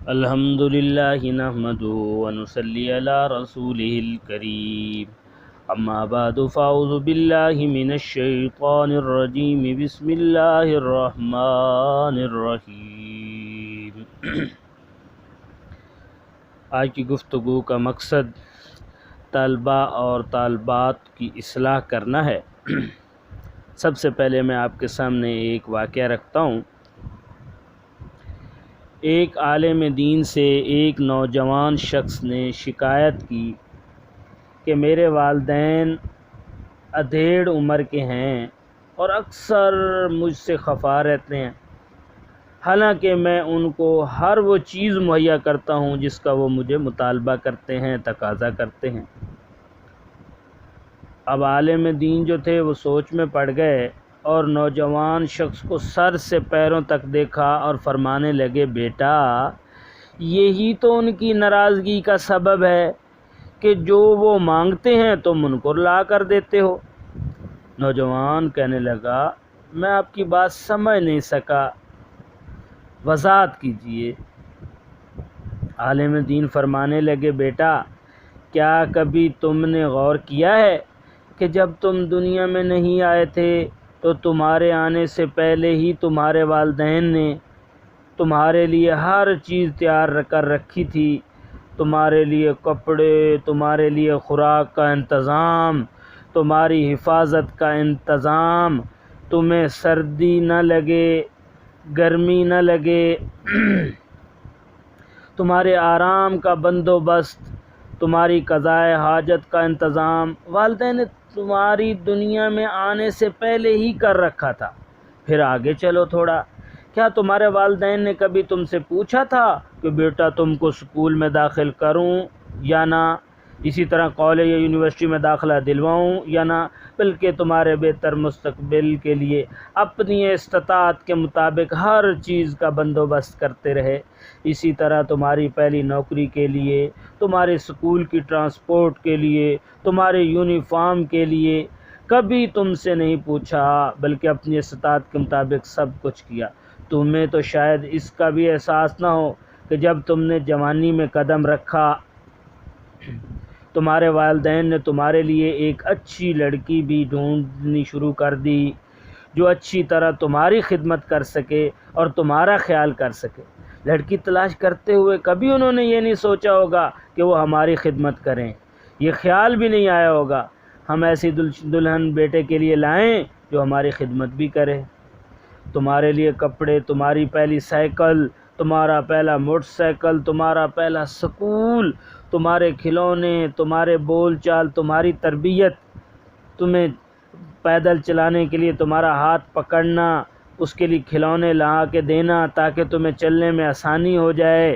الحمد للہ نحمده ونصلی علی رسولہ الکریم اما بعد فاعوذ باللہ من الشیطان الرجیم بسم اللہ الرحمن الرحیم۔ آج کی گفتگو کا مقصد طلباء اور طالبات کی اصلاح کرنا ہے۔ سب سے پہلے میں آپ کے سامنے ایک واقعہ رکھتا ہوں۔ ایک عالم دین سے ایک نوجوان شخص نے شکایت کی کہ میرے والدین ادھیڑ عمر کے ہیں اور اکثر مجھ سے خفا رہتے ہیں، حالانکہ میں ان کو ہر وہ چیز مہیا کرتا ہوں جس کا وہ مجھے مطالبہ کرتے ہیں، تقاضا کرتے ہیں۔ اب عالم دین جو تھے وہ سوچ میں پڑ گئے اور نوجوان شخص کو سر سے پیروں تک دیکھا اور فرمانے لگے، بیٹا یہی تو ان کی ناراضگی کا سبب ہے کہ جو وہ مانگتے ہیں تم ان کو لا کر دیتے ہو۔ نوجوان کہنے لگا، میں آپ کی بات سمجھ نہیں سکا، وضاحت کیجیے۔ عالم دین فرمانے لگے، بیٹا کیا کبھی تم نے غور کیا ہے کہ جب تم دنیا میں نہیں آئے تھے تو تمہارے آنے سے پہلے ہی تمہارے والدین نے تمہارے لیے ہر چیز تیار کر رکھی تھی، تمہارے لیے کپڑے، تمہارے لیے خوراک کا انتظام، تمہاری حفاظت کا انتظام، تمہیں سردی نہ لگے، گرمی نہ لگے، تمہارے آرام کا بندوبست، تمہاری قضائے حاجت کا انتظام والدین نے تمہاری دنیا میں آنے سے پہلے ہی کر رکھا تھا۔ پھر آگے چلو تھوڑا، کیا تمہارے والدین نے کبھی تم سے پوچھا تھا کہ بیٹا تم کو اسکول میں داخل کروں یا نہ، اسی طرح کالج یا یونیورسٹی میں داخلہ دلواؤں یا نہ، بلکہ تمہارے بہتر مستقبل کے لیے اپنی استطاعت کے مطابق ہر چیز کا بندوبست کرتے رہے۔ اسی طرح تمہاری پہلی نوکری کے لیے، تمہارے اسکول کی ٹرانسپورٹ کے لیے، تمہارے یونیفارم کے لیے کبھی تم سے نہیں پوچھا، بلکہ اپنی استطاعت کے مطابق سب کچھ کیا۔ تمہیں تو شاید اس کا بھی احساس نہ ہو کہ جب تم نے جوانی میں قدم رکھا تمہارے والدین نے تمہارے لیے ایک اچھی لڑکی بھی ڈھونڈنی شروع کر دی جو اچھی طرح تمہاری خدمت کر سکے اور تمہارا خیال کر سکے۔ لڑکی تلاش کرتے ہوئے کبھی انہوں نے یہ نہیں سوچا ہوگا کہ وہ ہماری خدمت کریں، یہ خیال بھی نہیں آیا ہوگا ہم ایسی دلہن بیٹے کے لیے لائیں جو ہماری خدمت بھی کرے۔ تمہارے لیے کپڑے، تمہاری پہلی سائیکل، تمہارا پہلا موٹر سائیکل، تمہارا پہلا سکول، تمہارے کھلونے، تمہارے بول چال، تمہاری تربیت، تمہیں پیدل چلانے کے لیے تمہارا ہاتھ پکڑنا، اس کے لیے کھلونے لا کے دینا تاکہ تمہیں چلنے میں آسانی ہو جائے،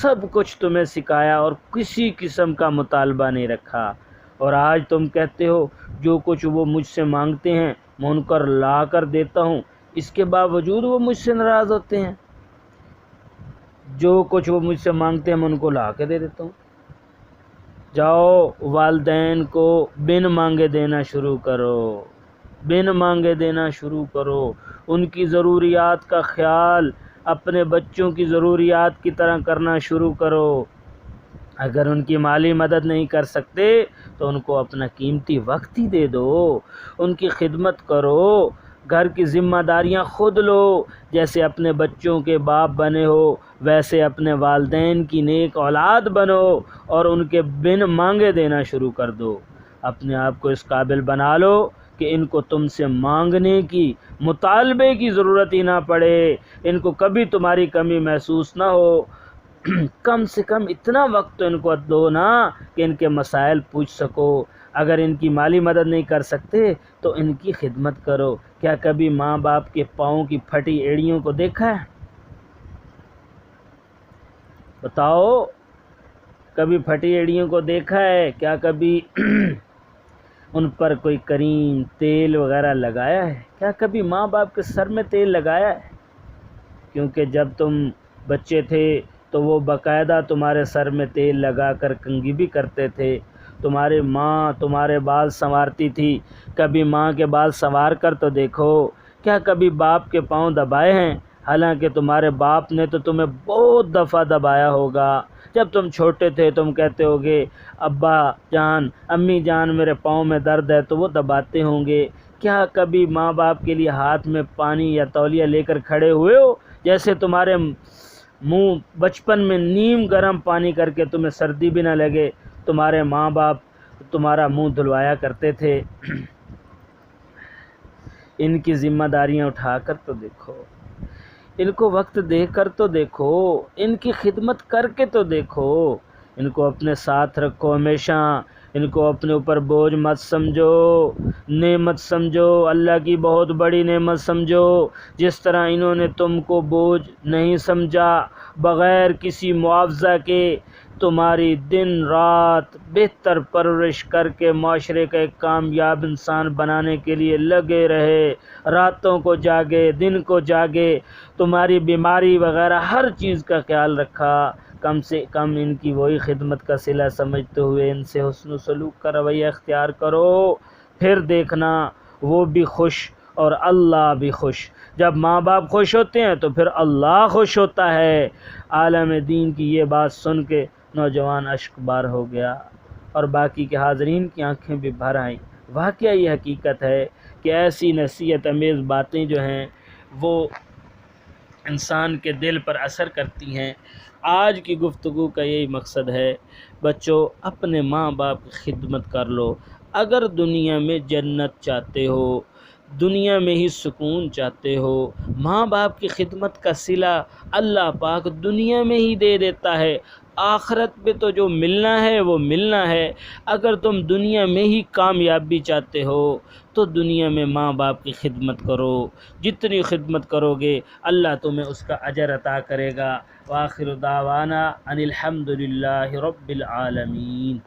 سب کچھ تمہیں سکھایا اور کسی قسم کا مطالبہ نہیں رکھا۔ اور آج تم کہتے ہو جو کچھ وہ مجھ سے مانگتے ہیں میں ان کو لا کر دیتا ہوں، اس کے باوجود وہ مجھ سے ناراض ہوتے ہیں۔ جو کچھ وہ مجھ سے مانگتے ہیں میں ان کو لا کے دے دیتا ہوں۔ جاؤ والدین کو بن مانگے دینا شروع کرو، بن مانگے دینا شروع کرو، ان کی ضروریات کا خیال اپنے بچوں کی ضروریات کی طرح کرنا شروع کرو۔ اگر ان کی مالی مدد نہیں کر سکتے تو ان کو اپنا قیمتی وقت ہی دے دو، ان کی خدمت کرو، گھر کی ذمہ داریاں خود لو، جیسے اپنے بچوں کے باپ بنے ہو ویسے اپنے والدین کی نیک اولاد بنو اور ان کے بن مانگے دینا شروع کر دو۔ اپنے آپ کو اس قابل بنا لو کہ ان کو تم سے مانگنے کی، مطالبے کی ضرورت ہی نہ پڑے، ان کو کبھی تمہاری کمی محسوس نہ ہو۔ کم سے کم اتنا وقت تو ان کو دو نا کہ ان کے مسائل پوچھ سکو۔ اگر ان کی مالی مدد نہیں کر سکتے تو ان کی خدمت کرو۔ کیا کبھی ماں باپ کے پاؤں کی پھٹی ایڑیوں کو دیکھا ہے؟ بتاؤ، کبھی پھٹی ایڑیوں کو دیکھا ہے؟ کیا کبھی ان پر کوئی کریم تیل وغیرہ لگایا ہے؟ کیا کبھی ماں باپ کے سر میں تیل لگایا ہے؟ کیونکہ جب تم بچے تھے تو وہ باقاعدہ تمہارے سر میں تیل لگا کر کنگھی بھی کرتے تھے، تمہاری ماں تمہارے بال سنوارتی تھی، کبھی ماں کے بال سنوار کر تو دیکھو۔ کیا کبھی باپ کے پاؤں دبائے ہیں؟ حالانکہ تمہارے باپ نے تو تمہیں بہت دفعہ دبایا ہوگا۔ جب تم چھوٹے تھے تم کہتے ہوگے ابا جان امی جان میرے پاؤں میں درد ہے تو وہ دباتے ہوں گے۔ کیا کبھی ماں باپ کے لیے ہاتھ میں پانی یا تولیہ لے کر کھڑے ہوئے ہو؟ جیسے تمہارے منہ بچپن میں نیم گرم پانی کر کے تمہیں سردی بھی نہ لگے، تمہارے ماں باپ تمہارا منہ دھلوایا کرتے تھے۔ ان کی ذمہ داریاں اٹھا کر تو دیکھو، ان کو وقت دے کر تو دیکھو، ان کی خدمت کر کے تو دیکھو، ان کو اپنے ساتھ رکھو ہمیشہ، ان کو اپنے اوپر بوجھ مت سمجھو، نعمت سمجھو، اللہ کی بہت بڑی نعمت سمجھو۔ جس طرح انہوں نے تم کو بوجھ نہیں سمجھا، بغیر کسی معاوضہ کے تمہاری دن رات بہتر پرورش کر کے معاشرے کا ایک کامیاب انسان بنانے کے لیے لگے رہے، راتوں کو جاگے دن کو جاگے، تمہاری بیماری وغیرہ ہر چیز کا خیال رکھا، کم سے کم ان کی وہی خدمت کا صلہ سمجھتے ہوئے ان سے حسن و سلوک کا رویہ اختیار کرو، پھر دیکھنا وہ بھی خوش اور اللہ بھی خوش۔ جب ماں باپ خوش ہوتے ہیں تو پھر اللہ خوش ہوتا ہے۔ عالم دین کی یہ بات سن کے نوجوان اشک بار ہو گیا اور باقی کے حاضرین کی آنکھیں بھی بھر آئیں۔ واقعہ یہ حقیقت ہے کہ ایسی نصیحت امیز باتیں جو ہیں وہ انسان کے دل پر اثر کرتی ہیں۔ آج کی گفتگو کا یہی مقصد ہے، بچوں اپنے ماں باپ کی خدمت کر لو۔ اگر دنیا میں جنت چاہتے ہو، دنیا میں ہی سکون چاہتے ہو، ماں باپ کی خدمت کا صلہ اللہ پاک دنیا میں ہی دے دیتا ہے، آخرت میں تو جو ملنا ہے وہ ملنا ہے۔ اگر تم دنیا میں ہی کامیابی چاہتے ہو تو دنیا میں ماں باپ کی خدمت کرو، جتنی خدمت کرو گے اللہ تمہیں اس کا اجر عطا کرے گا۔ وآخر دعوانا ان الحمد للہ رب العالمین۔